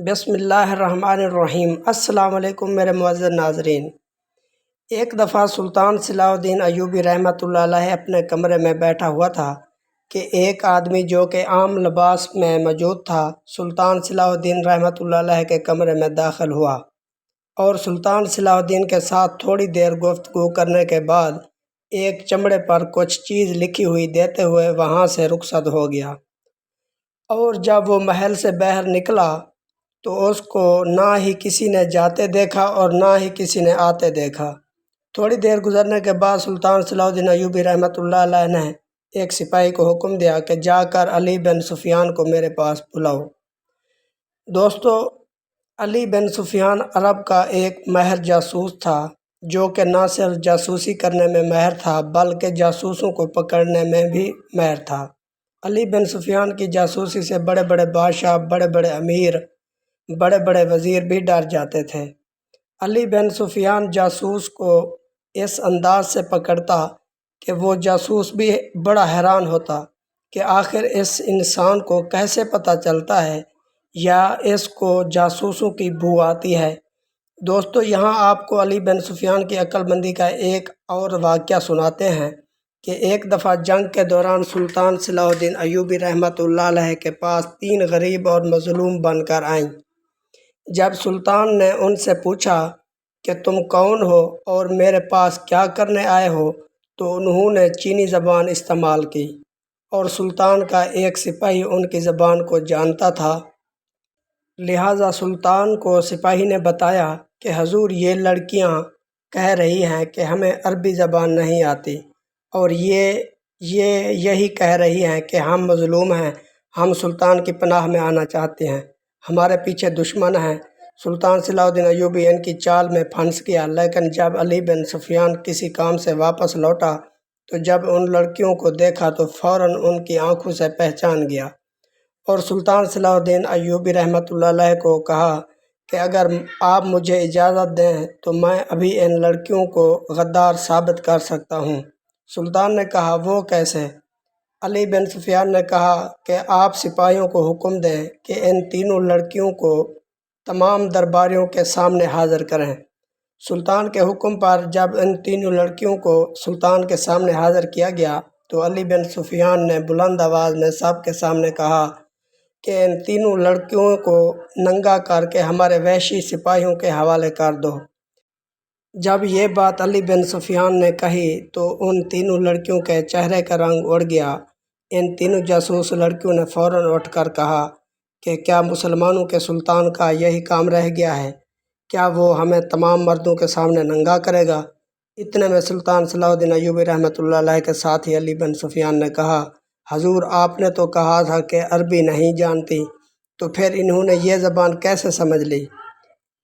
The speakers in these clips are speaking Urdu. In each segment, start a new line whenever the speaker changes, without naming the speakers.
بسم اللہ الرحمن الرحیم۔ السلام علیکم میرے معزز ناظرین۔ ایک دفعہ سلطان صلاح الدین ایوبی رحمۃ اللہ علیہ اپنے کمرے میں بیٹھا ہوا تھا کہ ایک آدمی جو کہ عام لباس میں موجود تھا سلطان صلاح الدین رحمۃ اللہ علیہ کے کمرے میں داخل ہوا اور سلطان صلاح الدین کے ساتھ تھوڑی دیر گفتگو کرنے کے بعد ایک چمڑے پر کچھ چیز لکھی ہوئی دیتے ہوئے وہاں سے رخصت ہو گیا۔ اور جب وہ محل سے باہر نکلا تو اس کو نہ ہی کسی نے جاتے دیکھا اور نہ ہی کسی نے آتے دیکھا۔ تھوڑی دیر گزرنے کے بعد سلطان صلاح الدین ایوبی رحمۃ اللہ علیہ نے ایک سپاہی کو حکم دیا کہ جا کر علی بن سفیان کو میرے پاس بلاؤ۔ دوستو، علی بن سفیان عرب کا ایک ماہر جاسوس تھا جو کہ نہ صرف جاسوسی کرنے میں ماہر تھا بلکہ جاسوسوں کو پکڑنے میں بھی ماہر تھا۔ علی بن سفیان کی جاسوسی سے بڑے بڑے بادشاہ، بڑے بڑے امیر، بڑے بڑے وزیر بھی ڈر جاتے تھے۔ علی بن سفیان جاسوس کو اس انداز سے پکڑتا کہ وہ جاسوس بھی بڑا حیران ہوتا کہ آخر اس انسان کو کیسے پتہ چلتا ہے یا اس کو جاسوسوں کی بو آتی ہے۔ دوستو، یہاں آپ کو علی بن سفیان کی عقل مندی کا ایک اور واقعہ سناتے ہیں کہ ایک دفعہ جنگ کے دوران سلطان صلاح الدین ایوبی رحمۃ اللہ علیہ کے پاس 3 غریب اور مظلوم بن کر آئیں۔ جب سلطان نے ان سے پوچھا کہ تم کون ہو اور میرے پاس کیا کرنے آئے ہو تو انہوں نے چینی زبان استعمال کی اور سلطان کا ایک سپاہی ان کی زبان کو جانتا تھا، لہٰذا سلطان کو سپاہی نے بتایا کہ حضور، یہ لڑکیاں کہہ رہی ہیں کہ ہمیں عربی زبان نہیں آتی اور یہی کہہ رہی ہیں کہ ہم مظلوم ہیں، ہم سلطان کی پناہ میں آنا چاہتے ہیں، ہمارے پیچھے دشمن ہیں۔ سلطان صلاح الدین ایوبی ان کی چال میں پھنس گیا، لیکن جب علی بن سفیان کسی کام سے واپس لوٹا تو جب ان لڑکیوں کو دیکھا تو فوراً ان کی آنکھوں سے پہچان گیا اور سلطان صلاح الدین ایوبی رحمۃ اللہ علیہ کو کہا کہ اگر آپ مجھے اجازت دیں تو میں ابھی ان لڑکیوں کو غدار ثابت کر سکتا ہوں۔ سلطان نے کہا، وہ کیسے؟ علی بن سفیان نے کہا کہ آپ سپاہیوں کو حکم دیں کہ ان تینوں لڑکیوں کو تمام درباریوں کے سامنے حاضر کریں۔ سلطان کے حکم پر جب ان تینوں لڑکیوں کو سلطان کے سامنے حاضر کیا گیا تو علی بن سفیان نے بلند آواز میں سب کے سامنے کہا کہ ان تینوں لڑکیوں کو ننگا کر کے ہمارے وحشی سپاہیوں کے حوالے کر دو۔ جب یہ بات علی بن سفیان نے کہی تو ان تینوں لڑکیوں کے چہرے کا رنگ اڑ گیا۔ ان تینوں جاسوس لڑکیوں نے فوراً اٹھ کر کہا کہ کیا مسلمانوں کے سلطان کا یہی کام رہ گیا ہے؟ کیا وہ ہمیں تمام مردوں کے سامنے ننگا کرے گا؟ اتنے میں سلطان صلاح الدین ایوبی رحمۃ اللہ علیہ کے ساتھی علی بن سفیان نے کہا، حضور، آپ نے تو کہا تھا کہ عربی نہیں جانتی، تو پھر انہوں نے یہ زبان کیسے سمجھ لی؟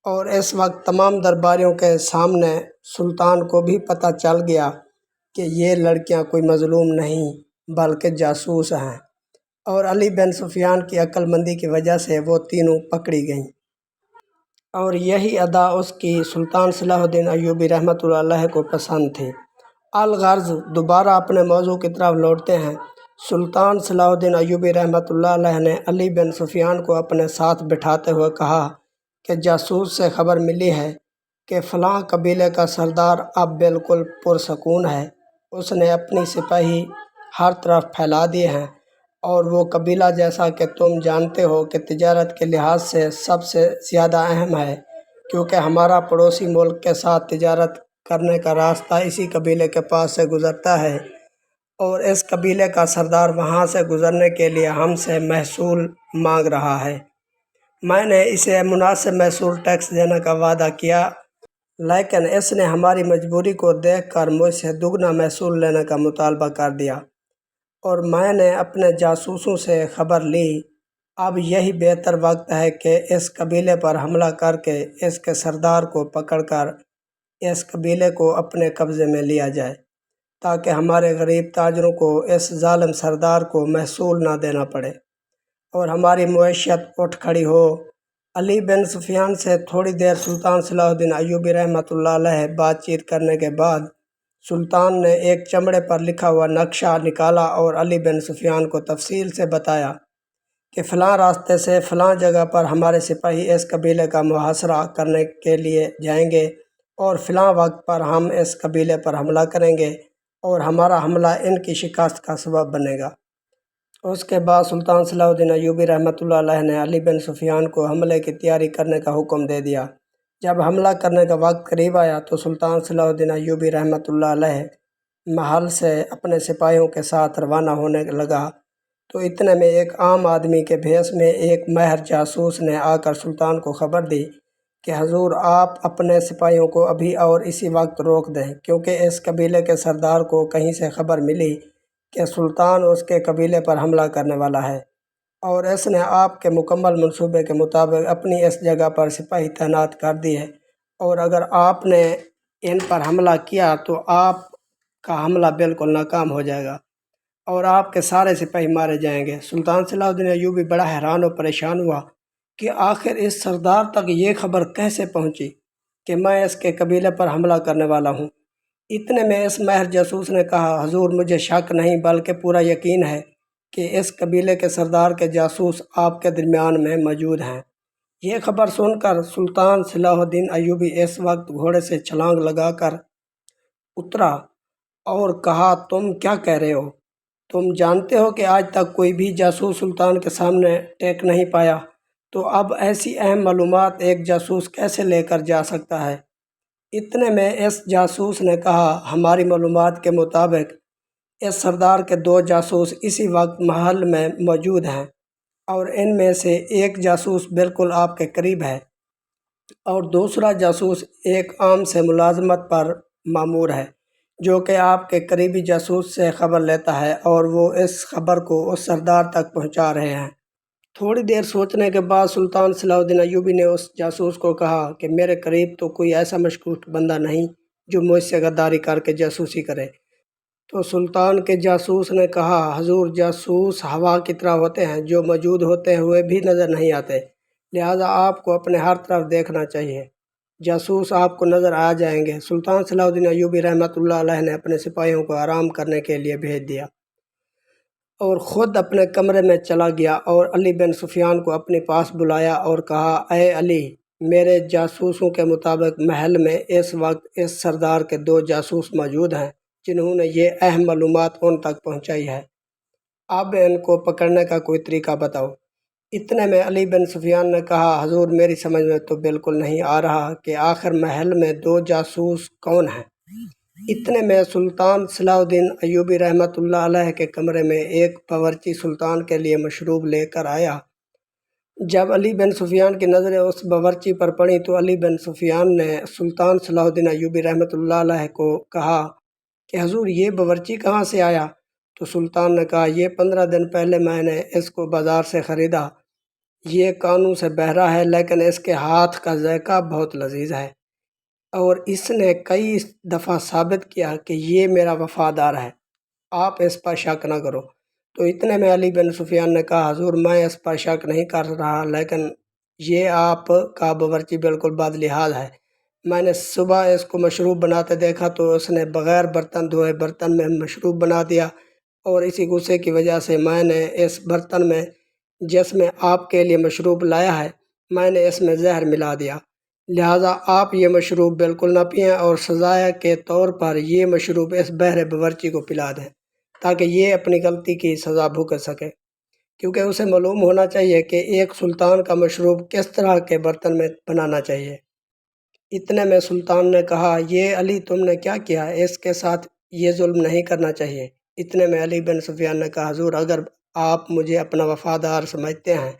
اور اس وقت تمام درباریوں کے سامنے سلطان کو بھی پتہ چل گیا کہ یہ لڑکیاں کوئی مظلوم نہیں بلکہ جاسوس ہیں، اور علی بن سفیان کی عقل مندی کی وجہ سے وہ تینوں پکڑی گئیں، اور یہی ادا اس کی سلطان صلاح الدین ایوبی رحمۃ اللہ علیہ کو پسند تھی۔ الغرض، دوبارہ اپنے موضوع کی طرف لوٹتے ہیں۔ سلطان صلاح الدین ایوبی رحمۃ اللہ علیہ نے علی بن سفیان کو اپنے ساتھ بٹھاتے ہوئے کہا کہ جاسوس سے خبر ملی ہے کہ فلاں قبیلے کا سردار اب بالکل پرسکون ہے، اس نے اپنی سپاہی ہر طرف پھیلا دیے ہیں، اور وہ قبیلہ جیسا کہ تم جانتے ہو کہ تجارت کے لحاظ سے سب سے زیادہ اہم ہے، کیونکہ ہمارا پڑوسی ملک کے ساتھ تجارت کرنے کا راستہ اسی قبیلے کے پاس سے گزرتا ہے، اور اس قبیلے کا سردار وہاں سے گزرنے کے لیے ہم سے محصول مانگ رہا ہے۔ میں نے اسے مناسب محصول ٹیکس دینے کا وعدہ کیا، لیکن اس نے ہماری مجبوری کو دیکھ کر مجھ سے دگنا محصول لینے کا مطالبہ کر دیا، اور میں نے اپنے جاسوسوں سے خبر لی۔ اب یہی بہتر وقت ہے کہ اس قبیلے پر حملہ کر کے اس کے سردار کو پکڑ کر اس قبیلے کو اپنے قبضے میں لیا جائے، تاکہ ہمارے غریب تاجروں کو اس ظالم سردار کو محصول نہ دینا پڑے اور ہماری معیشت اٹھ کھڑی ہو۔ علی بن سفیان سے تھوڑی دیر سلطان صلاح الدین ایوبی رحمۃ اللہ علیہ بات چیت کرنے کے بعد سلطان نے ایک چمڑے پر لکھا ہوا نقشہ نکالا اور علی بن سفیان کو تفصیل سے بتایا کہ فلاں راستے سے فلاں جگہ پر ہمارے سپاہی اس قبیلے کا محاصرہ کرنے کے لیے جائیں گے اور فلاں وقت پر ہم اس قبیلے پر حملہ کریں گے اور ہمارا حملہ ان کی شکست کا سبب بنے گا۔ اس کے بعد سلطان صلاح الدین ایوبی رحمۃ اللہ علیہ نے علی بن سفیان کو حملے کی تیاری کرنے کا حکم دے دیا۔ جب حملہ کرنے کا وقت قریب آیا تو سلطان صلاح الدین ایوبی رحمۃ اللہ علیہ محل سے اپنے سپاہیوں کے ساتھ روانہ ہونے لگا تو اتنے میں ایک عام آدمی کے بھیس میں ایک ماہر جاسوس نے آ کر سلطان کو خبر دی کہ حضور آپ اپنے سپاہیوں کو ابھی اور اسی وقت روک دیں، کیونکہ اس قبیلے کے سردار کو کہیں سے خبر ملی کہ سلطان اس کے قبیلے پر حملہ کرنے والا ہے، اور اس نے آپ کے مکمل منصوبے کے مطابق اپنی اس جگہ پر سپاہی تعینات کر دی ہے، اور اگر آپ نے ان پر حملہ کیا تو آپ کا حملہ بالکل ناکام ہو جائے گا اور آپ کے سارے سپاہی مارے جائیں گے۔ سلطان صلاح الدین ایوبی بڑا حیران و پریشان ہوا کہ آخر اس سردار تک یہ خبر کیسے پہنچی کہ میں اس کے قبیلے پر حملہ کرنے والا ہوں۔ اتنے میں اس ماہر جاسوس نے کہا، حضور مجھے شک نہیں بلکہ پورا یقین ہے کہ اس قبیلے کے سردار کے جاسوس آپ کے درمیان میں موجود ہیں۔ یہ خبر سن کر سلطان صلاح الدین ایوبی اس وقت گھوڑے سے چھلانگ لگا کر اترا اور کہا، تم کیا کہہ رہے ہو؟ تم جانتے ہو کہ آج تک کوئی بھی جاسوس سلطان کے سامنے ٹیک نہیں پایا، تو اب ایسی اہم معلومات ایک جاسوس کیسے لے کر جا سکتا ہے؟ اتنے میں اس جاسوس نے کہا، ہماری معلومات کے مطابق اس سردار کے 2 جاسوس اسی وقت محل میں موجود ہیں، اور ان میں سے ایک جاسوس بالکل آپ کے قریب ہے اور دوسرا جاسوس ایک عام سے ملازمت پر مامور ہے جو کہ آپ کے قریبی جاسوس سے خبر لیتا ہے، اور وہ اس خبر کو اس سردار تک پہنچا رہے ہیں۔ تھوڑی دیر سوچنے کے بعد سلطان صلاح الدین ایوبی نے اس جاسوس کو کہا کہ میرے قریب تو کوئی ایسا مشکوک بندہ نہیں جو مجھ سے غداری کر کے جاسوسی کرے۔ تو سلطان کے جاسوس نے کہا، حضور جاسوس ہوا کی طرح ہوتے ہیں جو موجود ہوتے ہوئے بھی نظر نہیں آتے، لہٰذا آپ کو اپنے ہر طرف دیکھنا چاہیے، جاسوس آپ کو نظر آ جائیں گے۔ سلطان صلاح الدین ایوبی رحمۃ اللہ علیہ نے اپنے سپاہیوں کو آرام کرنے کے لیے بھیج دیا اور خود اپنے کمرے میں چلا گیا اور علی بن سفیان کو اپنے پاس بلایا اور کہا، اے علی، میرے جاسوسوں کے مطابق محل میں اس وقت اس سردار کے 2 جاسوس موجود ہیں جنہوں نے یہ اہم معلومات ان تک پہنچائی ہے، اب ان کو پکڑنے کا کوئی طریقہ بتاؤ۔ اتنے میں علی بن سفیان نے کہا، حضور میری سمجھ میں تو بالکل نہیں آ رہا کہ آخر محل میں 2 جاسوس کون ہیں۔ اتنے میں سلطان صلاح الدین ایوبی رحمۃ اللہ علیہ کے کمرے میں ایک باورچی سلطان کے لیے مشروب لے کر آیا۔ جب علی بن سفیان کی نظریں اس باورچی پر پڑیں تو علی بن سفیان نے سلطان صلاح الدین ایوبی رحمۃ اللہ علیہ کو کہا کہ حضور یہ باورچی کہاں سے آیا؟ تو سلطان نے کہا، یہ 15 دن پہلے میں نے اس کو بازار سے خریدا، یہ کانوں سے بہرا ہے لیکن اس کے ہاتھ کا ذائقہ بہت لذیذ ہے، اور اس نے کئی دفعہ ثابت کیا کہ یہ میرا وفادار ہے، آپ اس پر شک نہ کرو۔ تو اتنے میں علی بن سفیان نے کہا، حضور میں اس پر شک نہیں کر رہا، لیکن یہ آپ کا باورچی بالکل بد لحاظ ہے، میں نے صبح اس کو مشروب بناتے دیکھا تو اس نے بغیر برتن دھوئے برتن میں مشروب بنا دیا، اور اسی غصے کی وجہ سے میں نے اس برتن میں جس میں آپ کے لیے مشروب لایا ہے میں نے اس میں زہر ملا دیا، لہٰذا آپ یہ مشروب بالکل نہ پئیں اور سزا کے طور پر یہ مشروب اس بہرے باورچی کو پلا دیں تاکہ یہ اپنی غلطی کی سزا بھگت سکے، کیونکہ اسے معلوم ہونا چاہیے کہ ایک سلطان کا مشروب کس طرح کے برتن میں بنانا چاہیے۔ اتنے میں سلطان نے کہا، یہ علی تم نے کیا کیا، اس کے ساتھ یہ ظلم نہیں کرنا چاہیے۔ اتنے میں علی بن سفیان نے کہا، حضور اگر آپ مجھے اپنا وفادار سمجھتے ہیں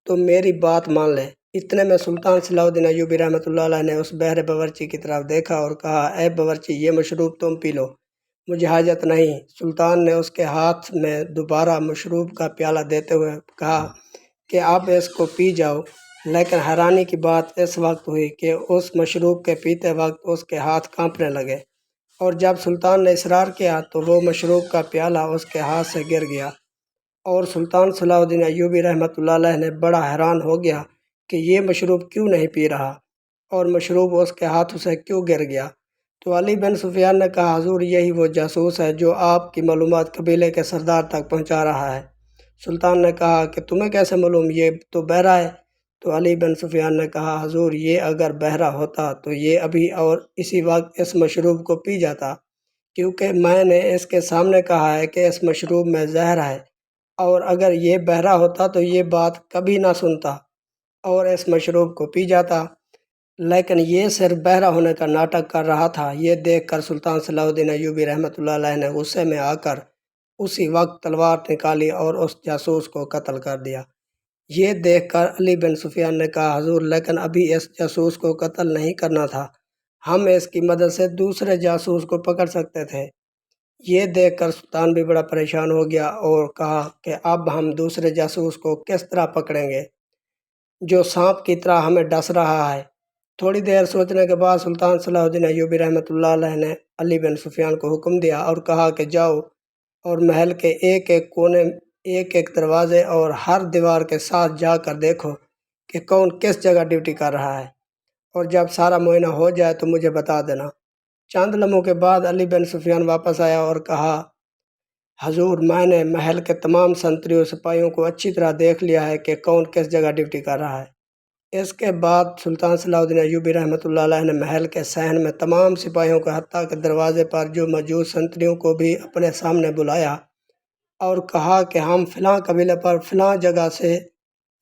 تو میری بات مان لیں۔ اتنے میں سلطان صلاح الدین ایوبی رحمۃ اللہ علیہ نے اس بحر باورچی کی طرف دیکھا اور کہا، اے باورچی یہ مشروب تم پی لو، مجھے حاجت نہیں۔ سلطان نے اس کے ہاتھ میں دوبارہ مشروب کا پیالہ دیتے ہوئے کہا کہ اب اس کو پی جاؤ، لیکن حیرانی کی بات اس وقت ہوئی کہ اس مشروب کے پیتے وقت اس کے ہاتھ کانپنے لگے، اور جب سلطان نے اصرار کیا تو وہ مشروب کا پیالہ اس کے ہاتھ سے گر گیا، اور سلطان صلاح الدین ایوبی رحمۃ اللہ علیہ نے بڑا حیران ہو گیا کہ یہ مشروب کیوں نہیں پی رہا اور مشروب اس کے ہاتھوں سے کیوں گر گیا۔ تو علی بن سفیان نے کہا، حضور یہی وہ جاسوس ہے جو آپ کی معلومات قبیلے کے سردار تک پہنچا رہا ہے۔ سلطان نے کہا کہ تمہیں کیسے معلوم، یہ تو بہرا ہے؟ تو علی بن سفیان نے کہا حضور یہ اگر بہرا ہوتا تو یہ ابھی اور اسی وقت اس مشروب کو پی جاتا، کیونکہ میں نے اس کے سامنے کہا ہے کہ اس مشروب میں زہر ہے، اور اگر یہ بہرا ہوتا تو یہ بات کبھی نہ سنتا اور اس مشروب کو پی جاتا، لیکن یہ صرف بہرا ہونے کا ناٹک کر رہا تھا۔ یہ دیکھ کر سلطان صلاح الدین ایوبی رحمۃ اللہ علیہ نے غصے میں آ کر اسی وقت تلوار نکالی اور اس جاسوس کو قتل کر دیا۔ یہ دیکھ کر علی بن سفیان نے کہا حضور لیکن ابھی اس جاسوس کو قتل نہیں کرنا تھا، ہم اس کی مدد سے دوسرے جاسوس کو پکڑ سکتے تھے۔ یہ دیکھ کر سلطان بھی بڑا پریشان ہو گیا اور کہا کہ اب ہم دوسرے جاسوس کو کس طرح پکڑیں گے جو سانپ کی طرح ہمیں ڈس رہا ہے۔ تھوڑی دیر سوچنے کے بعد سلطان صلاح الدین ایوبی رحمۃ اللہ علیہ نے علی بن سفیان کو حکم دیا اور کہا کہ جاؤ اور محل کے ایک ایک کونے، ایک ایک دروازے اور ہر دیوار کے ساتھ جا کر دیکھو کہ کون کس جگہ ڈیوٹی کر رہا ہے، اور جب سارا معائنہ ہو جائے تو مجھے بتا دینا۔ چند لمحوں کے بعد علی بن سفیان واپس آیا اور کہا حضور میں نے محل کے تمام سنتریوں سپاہیوں کو اچھی طرح دیکھ لیا ہے کہ کون کس جگہ ڈیوٹی کر رہا ہے۔ اس کے بعد سلطان صلاح الدین ایوبی رحمۃ اللہ علیہ نے محل کے صحن میں تمام سپاہیوں کو حتیٰ کہ دروازے پر جو موجود سنتریوں کو بھی اپنے سامنے بلایا اور کہا کہ ہم فلاں قبیلے پر فلاں جگہ سے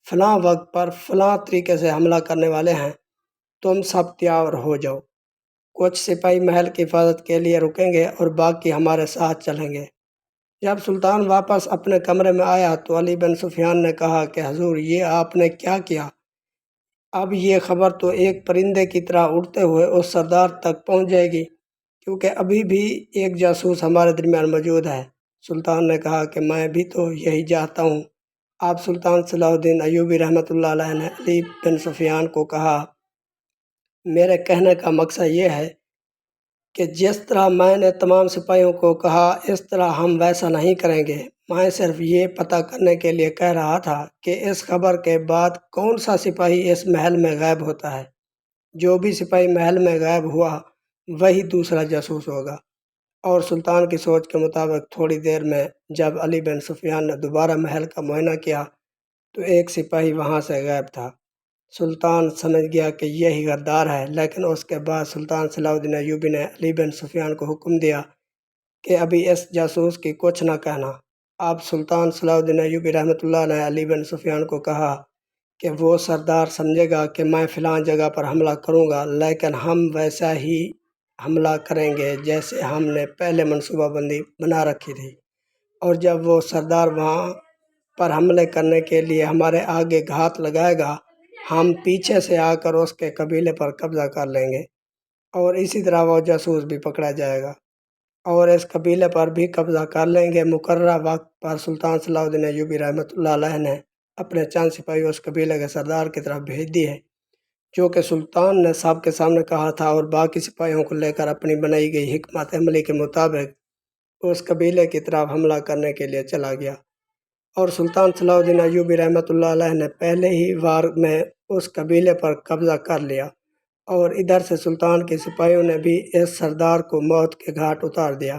فلاں وقت پر فلاں طریقے سے حملہ کرنے والے ہیں، تم سب تیار ہو جاؤ۔ کچھ سپاہی محل کی حفاظت کے لیے رکیں گے اور باقی ہمارے ساتھ چلیں گے۔ جب سلطان واپس اپنے کمرے میں آیا تو علی بن سفیان نے کہا کہ حضور یہ آپ نے کیا کیا؟ اب یہ خبر تو ایک پرندے کی طرح اڑتے ہوئے اس سردار تک پہنچ جائے گی، کیونکہ ابھی بھی ایک جاسوس ہمارے درمیان موجود ہے۔ سلطان نے کہا کہ میں بھی تو یہی چاہتا ہوں۔ آپ سلطان صلاح الدین ایوبی رحمۃ اللہ علیہ نے علی بن سفیان کو کہا میرے کہنے کا مقصد یہ ہے کہ جس طرح میں نے تمام سپاہیوں کو کہا اس طرح ہم ویسا نہیں کریں گے۔ میں صرف یہ پتہ کرنے کے لیے کہہ رہا تھا کہ اس خبر کے بعد کون سا سپاہی اس محل میں غائب ہوتا ہے۔ جو بھی سپاہی محل میں غائب ہوا وہی دوسرا جاسوس ہوگا۔ اور سلطان کی سوچ کے مطابق تھوڑی دیر میں جب علی بن سفیان نے دوبارہ محل کا معائنہ کیا تو ایک سپاہی وہاں سے غائب تھا۔ سلطان سمجھ گیا کہ یہی غدار ہے، لیکن اس کے بعد سلطان صلاح الدین ایوبی نے علی بن سفیان کو حکم دیا کہ ابھی اس جاسوس کی کچھ نہ کہنا۔ اب سلطان صلاح الدین ایوبی رحمۃ اللہ نے علی بن سفیان کو کہا کہ وہ سردار سمجھے گا کہ میں فلاں جگہ پر حملہ کروں گا، لیکن ہم ویسا ہی حملہ کریں گے جیسے ہم نے پہلے منصوبہ بندی بنا رکھی تھی، اور جب وہ سردار وہاں پر حملے کرنے کے لیے ہمارے آگے گھات لگائے گا ہم پیچھے سے آ کر اس کے قبیلے پر قبضہ کر لیں گے، اور اسی طرح وہ جاسوس بھی پکڑا جائے گا اور اس قبیلے پر بھی قبضہ کر لیں گے۔ مقررہ وقت پر سلطان صلاح الدین ایوبی رحمۃ اللہ علیہ نے اپنے چند سپاہی اس قبیلے کے سردار کی طرف بھیج دیے جو کہ سلطان نے سب کے سامنے کہا تھا، اور باقی سپاہیوں کو لے کر اپنی بنائی گئی حکمت عملی کے مطابق اس قبیلے کی طرف حملہ کرنے کے لیے چلا گیا۔ اور سلطان صلاح الدین ایوبی رحمۃ اللہ علیہ نے پہلے ہی وار میں اس قبیلے پر قبضہ کر لیا، اور ادھر سے سلطان کے سپاہیوں نے بھی اس سردار کو موت کے گھاٹ اتار دیا،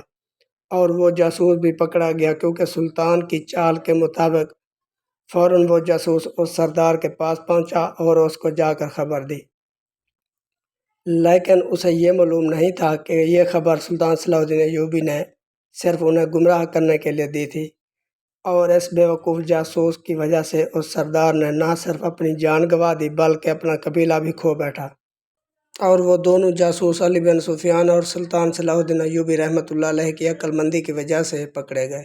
اور وہ جاسوس بھی پکڑا گیا، کیونکہ سلطان کی چال کے مطابق فوراً وہ جاسوس اس سردار کے پاس پہنچا اور اس کو جا کر خبر دی، لیکن اسے یہ معلوم نہیں تھا کہ یہ خبر سلطان صلاح الدین ایوبی نے صرف انہیں گمراہ کرنے کے لیے دی تھی، اور اس بیوقوف جاسوس کی وجہ سے اس سردار نے نہ صرف اپنی جان گنوا دی بلکہ اپنا قبیلہ بھی کھو بیٹھا، اور وہ دونوں جاسوس علی بن سفیان اور سلطان صلاح الدین ایوبی رحمۃ اللہ علیہ کی عقل مندی کی وجہ سے پکڑے گئے۔